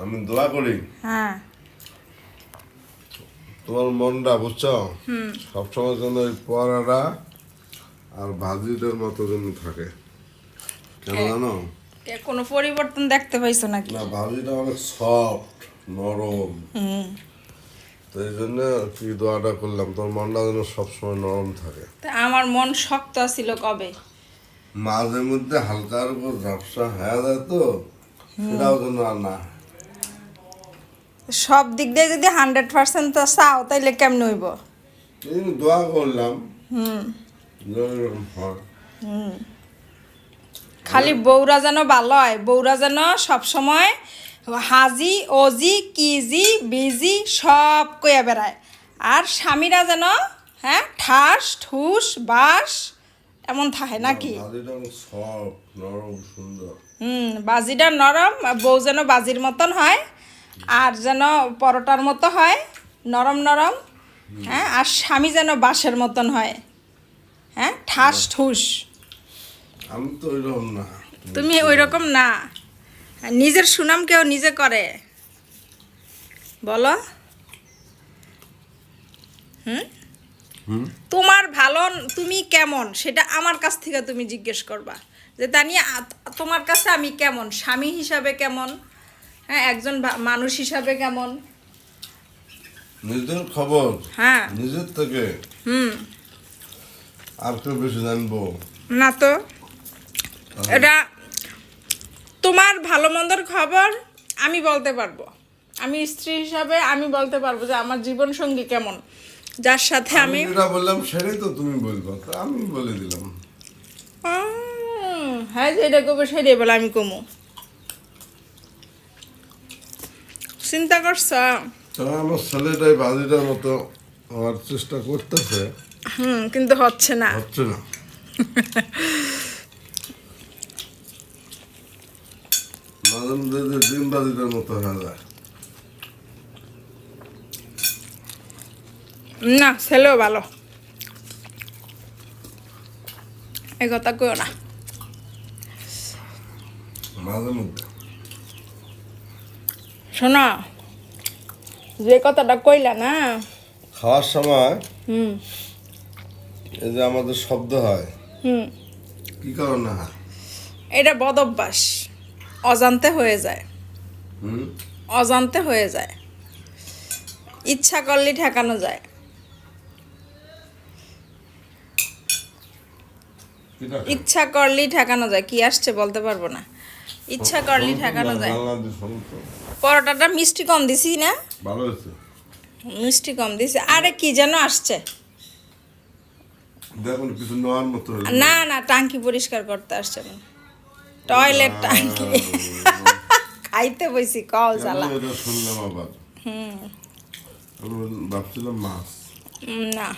আমি দোয়া করি হ্যাঁ তোমার মনটা বুঝছো সবসময় যেন ওই পরাটা আর ভাজিটার মতো যেন থাকে। কেন জানো? কোনো পরিবর্তন দেখতে পাইছো নাকি? না, ভাজিটা অনেক সফট নরম, তো এই জন্য কি দোয়াটা করলাম তোর মনটা যেন সবসময় নরম থাকে। তা আমার মন শক্ত ছিল কবে। মাঝে মধ্যে হালকার উপর ঝাপসা হয়ে যায় তো, সেটাও যেন আর না। সব দিক দিয়ে যদি 100% তো চাও তাইলে কেমন হইব? এই দোয়া করলাম যেন এরকম হয়। খালি বউরা যেন ভালো হয়, বউরা যেন সবসময় হাজি অজি কিজি বিজি সব কইয়া বেড়ায়, আর স্বামীরা যেন হ্যাঁ ঠাস ঠুস বাস এমন থাকে নাকি? ভাজিটা অনেক সফট নরম সুন্দর। বাজিটা নরম, বউ যেন বাজির মতন হয়, আর যেন পরোটার মতো হয় নরম নরম, হ্যাঁ, আর স্বামী যেন বাঁশের মতন হয়, হ্যাঁ, ঠাস ঠুস। আমি তো ওইরকম না। তুমি ওই রকম না, নিজের সুনাম কেউ নিজে করে বলো। তোমার ভালো তুমি কেমন সেটা আমার কাছ থেকে তুমি জিজ্ঞেস করবা, যে তা নিয়ে তোমার কাছে আমি কেমন, স্বামী হিসাবে কেমন, হ্যাঁ, একজন মানুষ হিসাবে কেমন। নিজের খবর হ্যাঁ নিজের থেকে আর কেউ বেশি জানবো না তো, এটা তোমার ভালো মন্দর খবর আমি বলতে পারবো, আমি স্ত্রী হিসাবে আমি বলতে পারবো যে আমার জীবন সঙ্গী কেমন, যার সাথে আমি যেটা বললাম সেটাই তো তুমি বলবো, তো আমি বলে দিলাম। হ্যাঁ, যেটা করবো সেটাই বলে আমি কমু, চিন্তা করছ? তবে আমার ছেলেটাই ভাজিটার মতো হওয়ার চেষ্টা করতেছে, কিন্তু হচ্ছে না। হচ্ছে না। মাঝে মধ্যে যে ডিম ভাজিটার মতো হয়ে যায়। না, ছেলেও ভালো, এই কথা কেউ না। মাঝে মধ্যে শোনো, যে কথাটা কইলা না, খাওয়ার সময় হুম এই যে আমাদের শব্দ হয়, হুম কি কারণে হয়? এটা বদ অভ্যাস, অজান্তে হয়ে যায়, হুম, অজান্তে হয়ে যায়, ইচ্ছা করলে ঠেকানো যায়। ইচ্ছা করলেই ঠেকানো যায়, কি আসছে বলতে পারবো না, ইচ্ছা করলেই ঠেকানো যায়। পরোটাটা মিষ্টি কম দিছি না? ভালো হয়েছে। মিষ্টি কম দিছি, আরে কি যেন আসছে, দেখুন কিছু নেওয়ার মতো হলো। না না, টাঙ্কি পরিষ্কার করতে আসছে না, টয়লেট টাঙ্কি। খাইতে বইছি কও জ্বালা। এটা শুনলাম আবার, আমি ভাবছিলাম মাছ। না